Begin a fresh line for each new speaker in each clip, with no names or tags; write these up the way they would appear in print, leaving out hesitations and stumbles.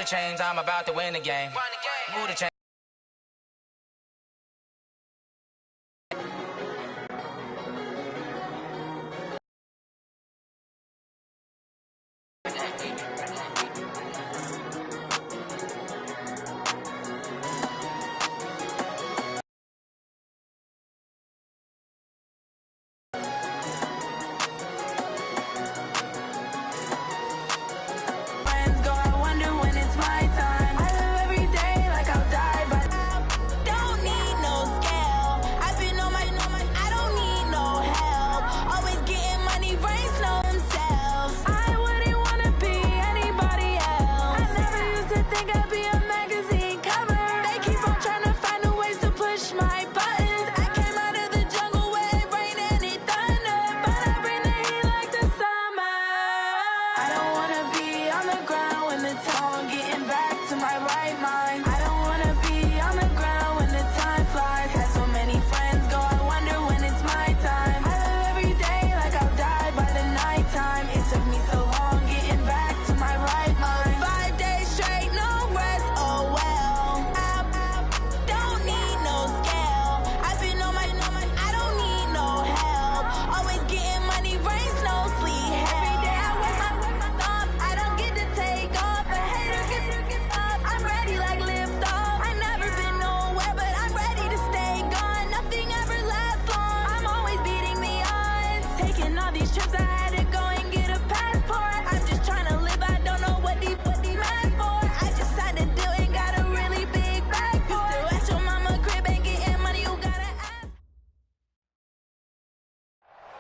chains, I'm about to win the game. Move the chain.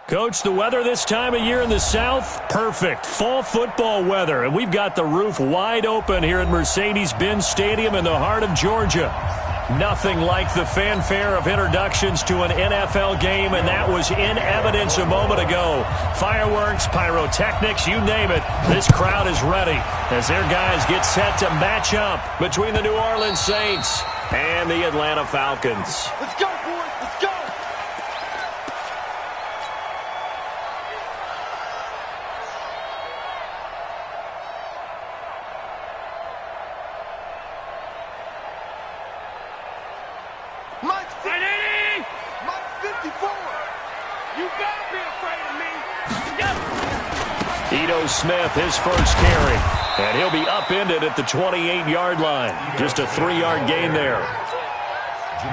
Coach, the weather this time of year in the South, perfect. Fall football weather, and we've got the roof wide open here at Mercedes-Benz Stadium in the heart of Georgia. Nothing like the fanfare of introductions to an NFL game, and that was in evidence a moment ago. Fireworks, pyrotechnics, you name it. This crowd is ready as their guys get set to match up between the New Orleans Saints and the Atlanta Falcons.
Let's go, boys. Let's go. Mike 54. You better be afraid of me.
Ito Smith, his first carry. And he'll be upended at the 28-yard line. Just a 3-yard gain there.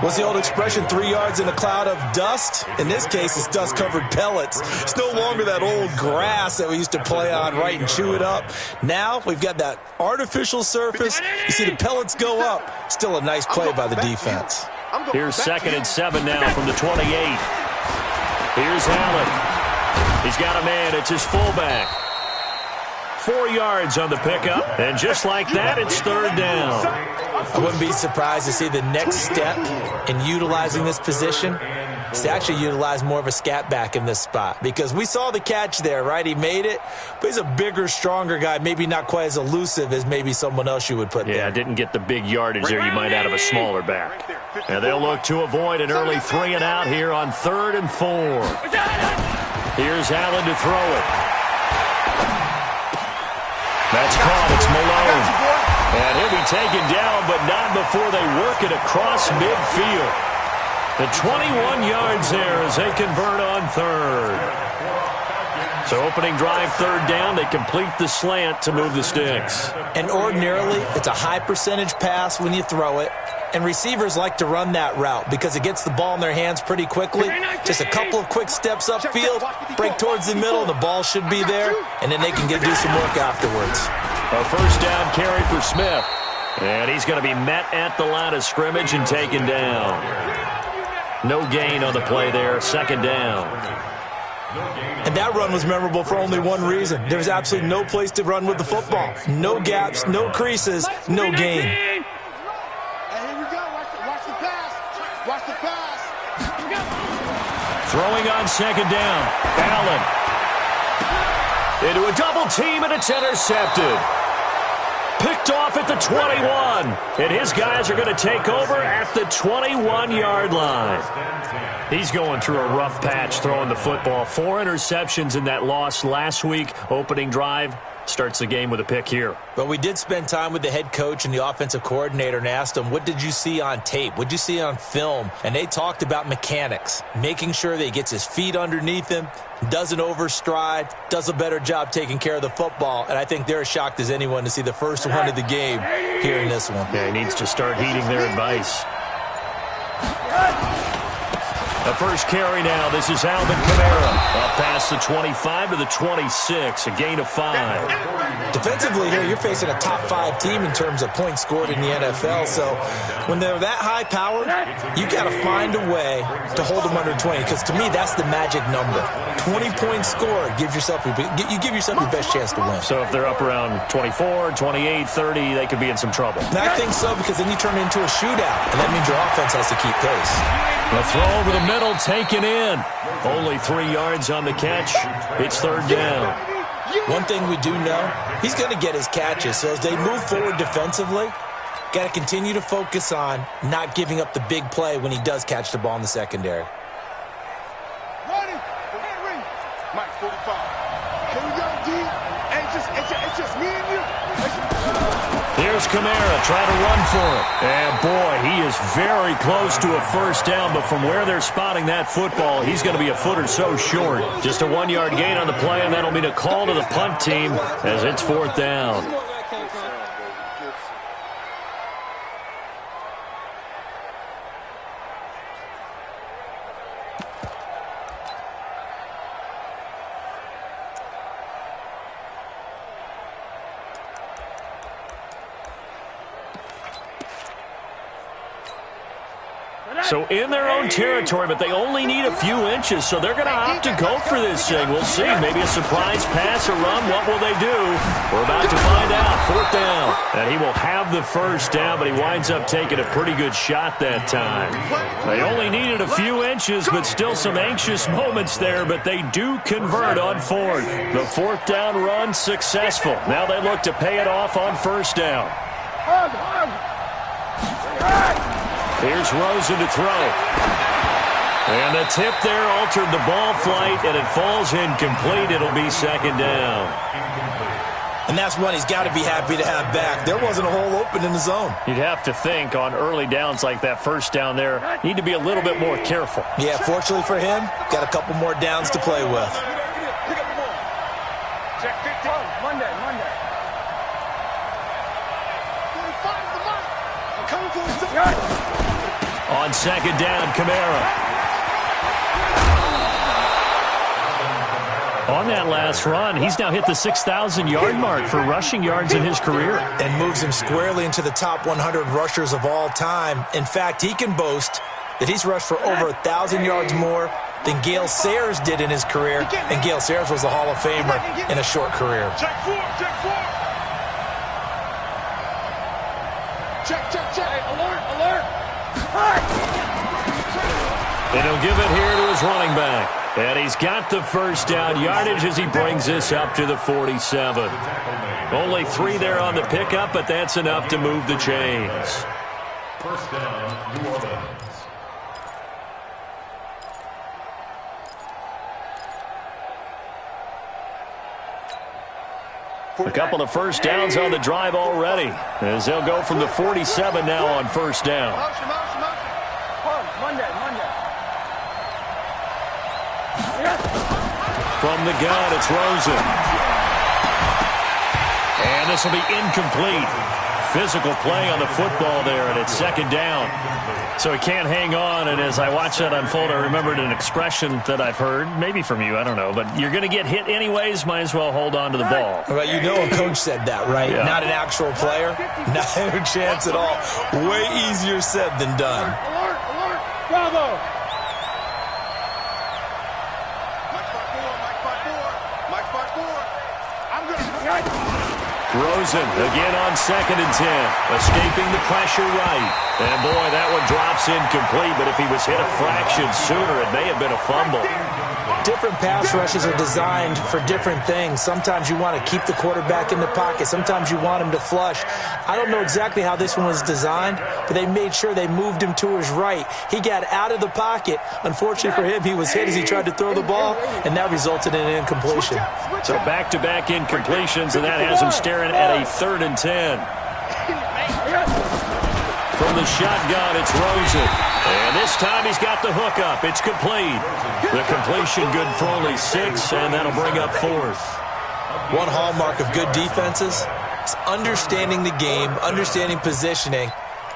What's the old expression, 3 yards in a cloud of dust? In this case, it's dust-covered pellets. It's no longer that old grass that we used to play on, right, and chew it up. Now we've got that artificial surface. You see the pellets go up. Still a nice play by the defense.
Here's 2nd and 7 now from the 28. Here's Allen. He's got a man. It's his fullback. 4 yards on the pickup. And just like that, it's 3rd down.
I wouldn't be surprised to see the next step in utilizing this position is to actually utilize more of a scat back in this spot. Because we saw the catch there, right? He made it, but he's a bigger, stronger guy, maybe not quite as elusive as maybe someone else you would put there.
Yeah, didn't get the big yardage there you might out of a smaller back. And they'll look to avoid an early 3 and out here on 3rd and 4. Here's Allen to throw it. That's caught. It's Malone. And he'll be taken down, but not before they work it across midfield. The 21 yards there as they convert on 3rd. So opening drive, 3rd down. They complete the slant to move the sticks.
And ordinarily, it's a high percentage pass when you throw it. And receivers like to run that route because it gets the ball in their hands pretty quickly. Just a couple of quick steps upfield, break towards the middle, and the ball should be there. And then they can do some work afterwards.
A 1st down carry for Smith. And he's going to be met at the line of scrimmage and taken down. No gain on the play there. 2nd down.
And that run was memorable for only one reason. There was absolutely no place to run with the football. No gaps, no creases, no gain.
Hey, here we go. Watch the pass. Watch the pass.
Throwing on 2nd down. Allen. Into a double team, and it's intercepted. Picked off at the 21. And his guys are going to take over at the 21-yard line. He's going through a rough patch throwing the football. 4 interceptions in that loss last week. Opening drive, starts the game with a pick here.
But we did spend time with the head coach and the offensive coordinator and asked them, what did you see on tape? What did you see on film? And they talked about mechanics, making sure that he gets his feet underneath him, doesn't overstride, does a better job taking care of the football. And I think they're as shocked as anyone to see the first one of the game here in this one.
Yeah, he needs to start heeding their advice. The first carry now. This is Alvin Kamara. Up past the 25 to the 26. A gain of 5.
Defensively here, you're facing a top 5 team in terms of points scored in the NFL. So when they're that high powered, you got to find a way to hold them under 20. Because to me, that's the magic number. 20 points scored. You give yourself your best chance to win.
So if they're up around 24, 28, 30, they could be in some trouble.
And I think so, because then you turn it into a shootout. And that means your offense has to keep pace.
The throw over the middle, taken in. Only 3 yards on the catch. It's third down.
One thing we do know, he's going to get his catches. So as they move forward defensively, got to continue to focus on not giving up the big play when he does catch the ball in the secondary.
Mike 45. Here we go, D. It's just me and you.
Here's Kamara trying to run for it. And, boy, he is very close to a first down, but from where they're spotting that football, he's going to be a foot or so short. Just a 1-yard gain on the play, and that'll mean a call to the punt team as it's fourth down. So in their own territory, but they only need a few inches, so they're going to opt to go for this thing. We'll see. Maybe a surprise pass or run. What will they do? We're about to find out. Fourth down. And he will have the first down, but he winds up taking a pretty good shot that time. They only needed a few inches, but still some anxious moments there, but they do convert on fourth. The fourth down run successful. Now they look to pay it off on first down. Here's Rosen to throw. And the tip there altered the ball flight, and it falls incomplete. It'll be second down.
And that's one he's got to be happy to have back. There wasn't a hole open in the zone.
You'd have to think on early downs like that first down there, need to be a little bit more careful.
Yeah, fortunately for him, got a couple more downs to play with.
Check 15. Monday. I'm coming for the
On second down, Kamara. On that last run, he's now hit the 6,000-yard mark for rushing yards in his career.
And moves him squarely into the top 100 rushers of all time. In fact, he can boast that he's rushed for over 1,000 yards more than Gale Sayers did in his career. And Gale Sayers was a Hall of Famer in a short career.
Check 4. Check. Alert.
And he'll give it here to his running back. And he's got the first down yardage as he brings this up to the 47. Only 3 there on the pickup, but that's enough to move the chains.
First down, New Orleans.
A couple of first downs on the drive already, as they'll go from the 47 now on first down.
Monday.
From the gun, it's Rosen. And this will be incomplete. Physical play on the football there, and it's second down. So he can't hang on, and as I watch that unfold, I remembered an expression that I've heard, maybe from you, I don't know, but you're going to get hit anyways, might as well hold on to the ball.
Well, you know a coach said that, right?
Yeah.
Not an actual player. No chance at all. Way easier said than done.
Alert. Bravo. Mike 5-4. I'm good.
Rosen again on 2nd and 10. Escaping the pressure right. And, boy, that one drops incomplete, but if he was hit a fraction sooner, it may have been a fumble.
different pass rushes are designed for different things. Sometimes you want to keep the quarterback in the pocket. Sometimes you want him to flush. I don't know exactly how this one was designed, but they made sure they moved him to his right. He got out of the pocket. Unfortunately for him, he was hit as he tried to throw the ball, and that resulted in an incompletion.
So back-to-back incompletions, and that has him staring at a 3rd and 10. From the shotgun, it's Rosen. And this time he's got the hook up. It's complete. The completion good for only 6, and that'll bring up 4th.
One hallmark of good defenses is understanding the game, understanding positioning,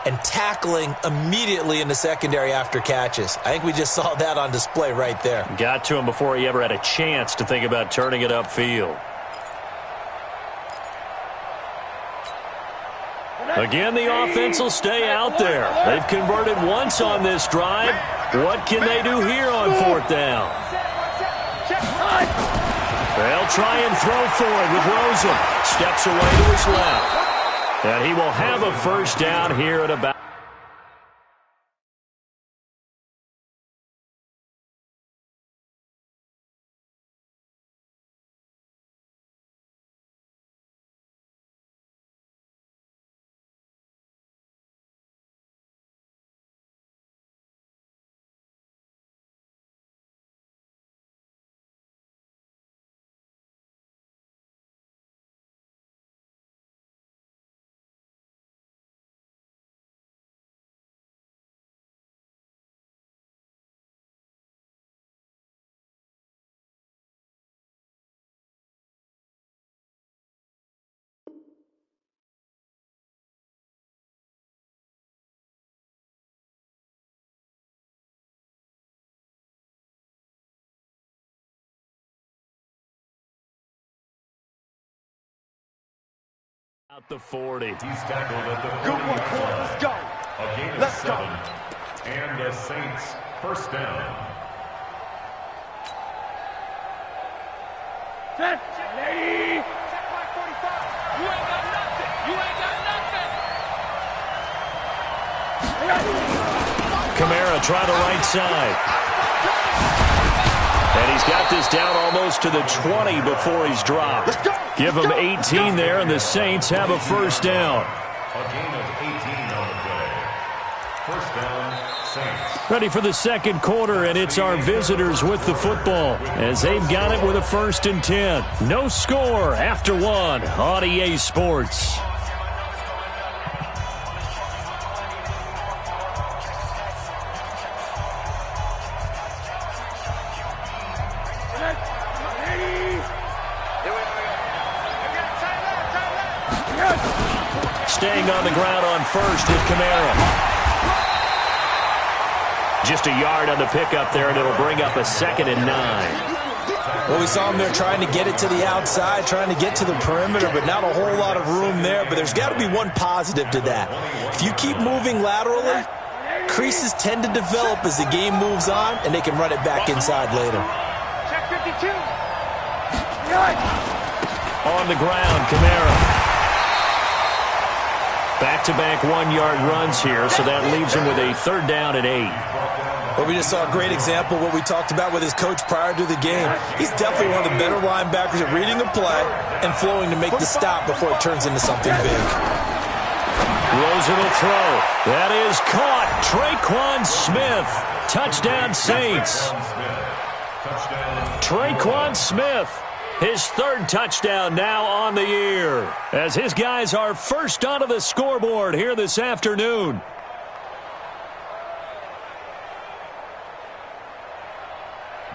and tackling immediately in the secondary after catches. I think we just saw that on display right there.
Got to him before he ever had a chance to think about turning it upfield. Again, the offense will stay out there. They've converted once on this drive. What can they do here on 4th down? They'll try and throw for it with Rosen. Steps away to his left. And he will have a 1st down here at about... Out the 40.
He's tackled at the 40.
Good one, Corey. Let's go.
A gain of
Let's
7.
go.
And the Saints 1st down.
Lady. Check my 45. You ain't got nothing. You ain't got nothing.
Kamara try the right side. And he's got this down almost to the 20 before he's dropped. Give him 18 there, and the Saints have a 1st down.
A gain of 18 on the play. 1st down, Saints.
Ready for the 2nd quarter, and it's our visitors with the football as they've got it with a 1st and 10. No score after 1 on EA Sports. Staying on the ground on 1st is Kamara. Just a yard on the pickup there, and it'll bring up a 2nd and 9.
Well, we saw him there trying to get it to the outside, trying to get to the perimeter, but not a whole lot of room there. But there's got to be one positive to that. If you keep moving laterally, creases tend to develop as the game moves on, and they can run it back inside later.
Check 52.
On the ground, Kamara. Back-to-back 1-yard runs here, so that leaves him with a 3rd down and 8.
Well, we just saw a great example of what we talked about with his coach prior to the game. He's definitely one of the better linebackers at reading the play and flowing to make the stop before it turns into something big.
Rosen will throw. That is caught. Traquan Smith. Touchdown, Saints. Traquan Smith. His 3rd touchdown now on the year, as his guys are first onto the scoreboard here this afternoon.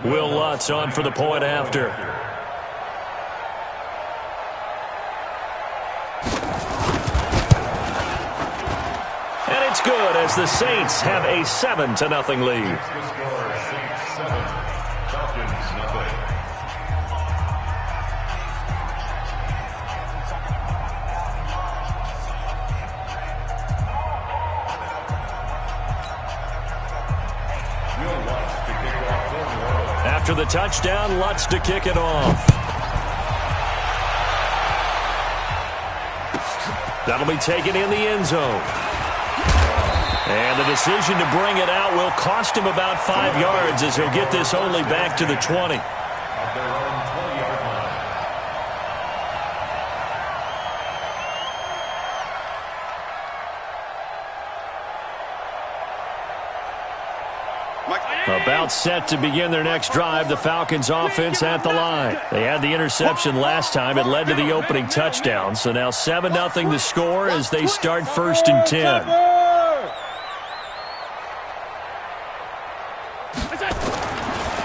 Will Lutz on for the point after. And it's good as the Saints have a 7-0 lead.
Saints 7, Falcons nothing.
After the touchdown, Lutz to kick it off. That'll be taken in the end zone. And the decision to bring it out will cost him about 5 yards as he'll get this only back to the 20.
At their own 20-yard line.
About set to begin their next drive, the Falcons offense at the line. They had the interception last time. It led to the opening touchdown. So now 7-0 to score as they start 1st and 10.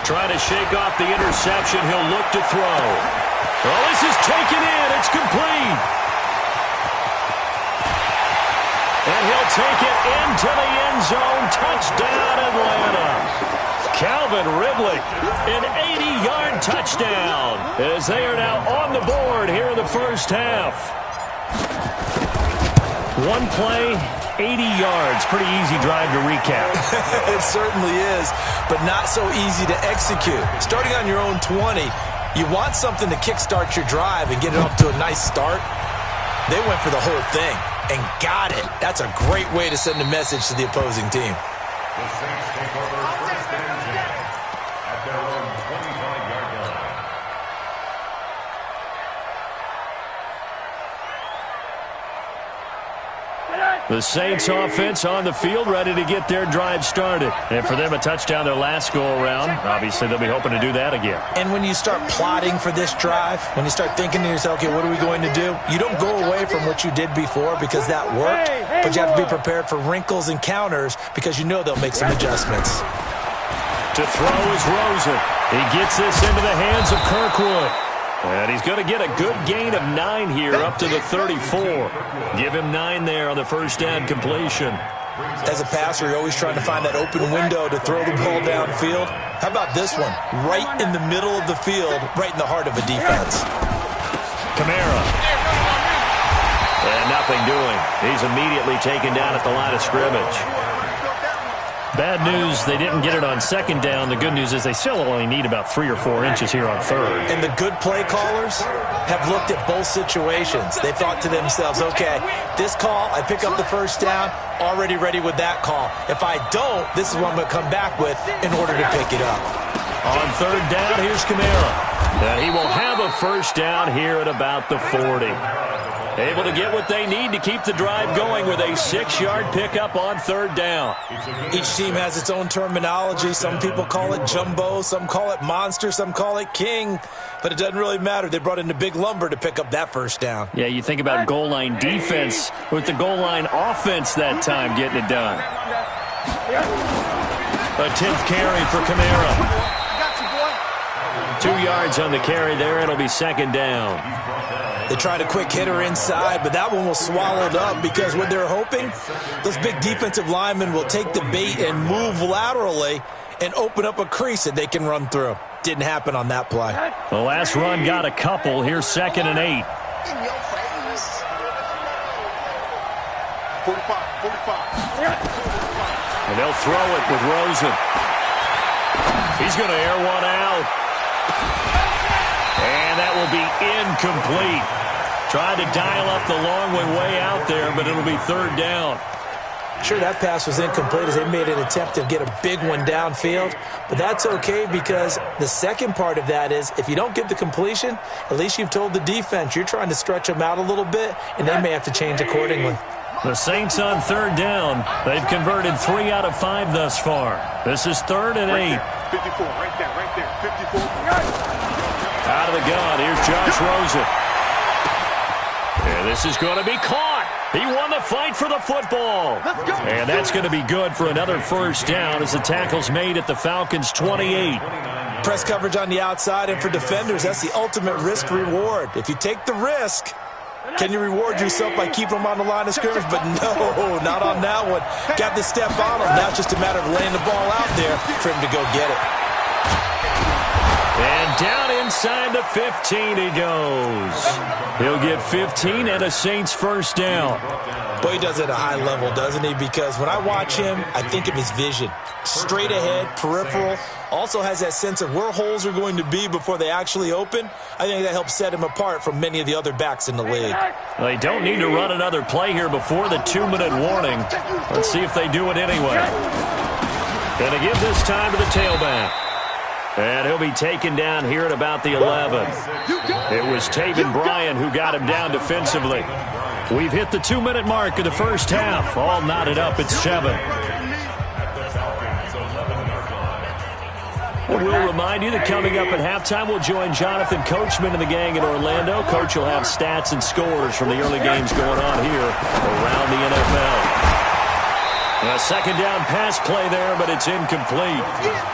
Trying to shake off the interception. He'll look to throw. Oh, this is taken in. It's complete. And he'll take it into the end zone. Touchdown, Atlanta. Calvin Ridley, an 80-yard touchdown as they are now on the board here in the first half. One play, 80 yards. Pretty easy drive to recap.
It certainly is, but not so easy to execute. Starting on your own 20, you want something to kickstart your drive and get it off to a nice start. They went for the whole thing and got it. That's a great way to send a message to the opposing team.
The Saints take over 1st and 10 at their own 25-yard line.
The Saints offense on the field, ready to get their drive started. And for them, a touchdown their last go-around. Obviously, they'll be hoping to do that again.
And when you start plotting for this drive, when you start thinking to yourself, okay, what are we going to do? You don't go away from what you did before because that worked, but you have to be prepared for wrinkles and counters because you know they'll make some adjustments.
To throw is Rosen. He gets this into the hands of Kirkwood. And he's going to get a good gain of 9 here up to the 34. Give him 9 there on the first down completion.
As a passer, you're always trying to find that open window to throw the ball downfield. How about this one? Right in the middle of the field, right in the heart of a defense.
Kamara. And nothing doing. He's immediately taken down at the line of scrimmage. Bad news, they didn't get it on 2nd down. The good news is they still only need about 3 or 4 inches here on 3rd.
And the good play callers have looked at both situations. They thought to themselves, okay, this call, I pick up the first down, already ready with that call. If I don't, this is what I'm going to come back with in order to pick it up.
On 3rd down, here's Kamara. And he will have a first down here at about the 40. Able to get what they need to keep the drive going with a 6-yard pickup on 3rd down.
Each team has its own terminology. Some people call it jumbo, some call it monster, some call it king. But it doesn't really matter. They brought in the big lumber to pick up that first down.
Yeah, you think about goal line defense with the goal line offense that time getting it done. A 10th carry for Kamara. 2 yards on the carry there. It'll be 2nd down.
They tried a quick hitter inside, but that one was swallowed up because what they're hoping, those big defensive linemen will take the bait and move laterally and open up a crease that they can run through. Didn't happen on that play.
The last run got a couple. Here's 2nd and 8.
In your face. 45.
And they'll throw it with Rosen. He's going to air one out. And that will be incomplete. Tried to dial up the long way out there, but it'll be 3rd down.
Sure, that pass was incomplete as they made an attempt to get a big one downfield, but that's okay because the second part of that is if you don't get the completion, at least you've told the defense you're trying to stretch them out a little bit, and they may have to change accordingly.
The Saints on 3rd down. They've converted 3 out of 5 thus far. This is 3rd and 8.
54, right there, 54.
Out of the gun, here's Josh Rosen. And this is going to be caught. He won the fight for the football. And that's going to be good for another first down as the tackle's made at the Falcons' 28.
Press coverage on the outside, and for defenders, that's the ultimate risk-reward. If you take the risk, can you reward yourself by keeping them on the line of scrimmage? But no, not on that one. Got to step on him. Now it's just a matter of laying the ball out there for him to go get it.
And Down inside the 15 he goes. He'll get 15 and a Saints first down.
Boy, he does it at a high level, doesn't he? Because when I watch him, I think of his vision. Straight ahead, peripheral. Also has that sense of where holes are going to be before they actually open. I think that helps set him apart from many of the other backs in the league.
They don't need to run another play here before the 2-minute warning. Let's see if they do it anyway. Going to give this time to the tailback. And he'll be taken down here at about the 11. It was Taven Bryan who got him down defensively. We've hit the 2-minute mark of the first half. All knotted up at 7. And we'll remind you that coming up at halftime, we'll join Jonathan Coachman and the gang in Orlando. Coach will have stats and scores from the early games going on here around the NFL. A second down pass play there, but it's incomplete.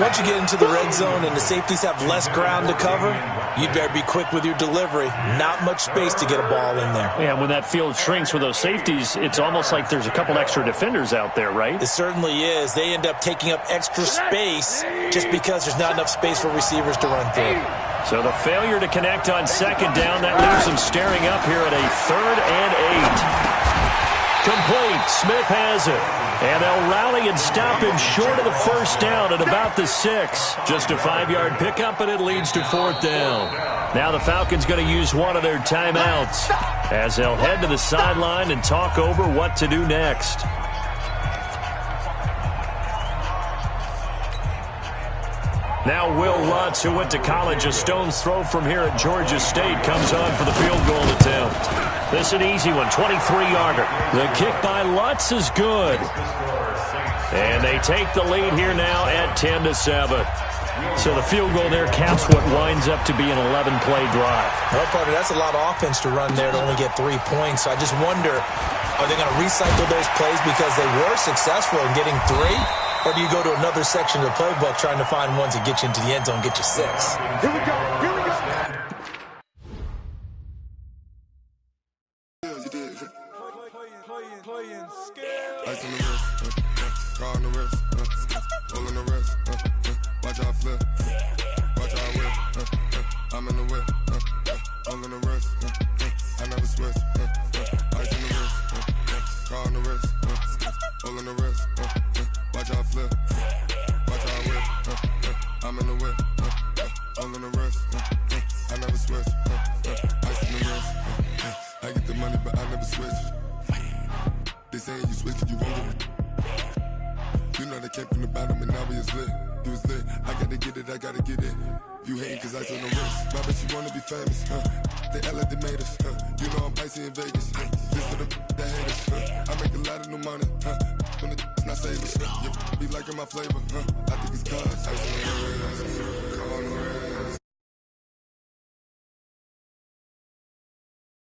Once you get into the red zone and the safeties have less ground to cover, you'd better be quick with your delivery. Not much space to get a ball in there.
Yeah, when that field shrinks with those safeties, it's almost like there's a couple extra defenders out there, right?
It certainly is. They end up taking up extra space just because there's not enough space for receivers to run through.
So the failure to connect on second down, that leaves them staring up here at a 3rd and 8. Complete. Smith has it. And they'll rally and stop him short of the first down at about the 6. Just a 5-yard pickup, and it leads to 4th down. Now the Falcons going to use one of their timeouts as they'll head to the sideline and talk over what to do next. Now Will Lutz, who went to college a stone's throw from here at Georgia State, comes on for the field goal attempt. This is an easy one, 23-yarder. The kick by Lutz is good. And they take the lead here now at 10-7. So the field goal there caps what winds up to be an 11-play drive.
Well, Carter, that's a lot of offense to run there to only get 3 points. So I just wonder, are they going to recycle those plays because they were successful in getting 3? Or do you go to another section of the playbook trying to find ones that get you into the end zone, get you 6?
Here we go. Here we go.
Ice on the wrist, car on the wrist, roll on the wrist, watch out flip, watch out whip, I'm in the whip, roll on the wrist, I never switch, ice on the wrist, car on the wrist, roll on the wrist, watch out flip, watch out whip, I'm in the whip, roll on the wrist, I never switch, ice on the wrist, I get the money but I never switch. They saying you switch and you won't get it. You know they came from the bottom and now we is lit. You was lit, I gotta get it, I gotta get it. You hating cause ice on the wrist. I bet you wanna be famous, They act like they made us, You know I'm icy in Vegas, This for the that hate us, I make a lot of new money, When the not save us, You be liking my flavor, I think it's cause ice on the wrist.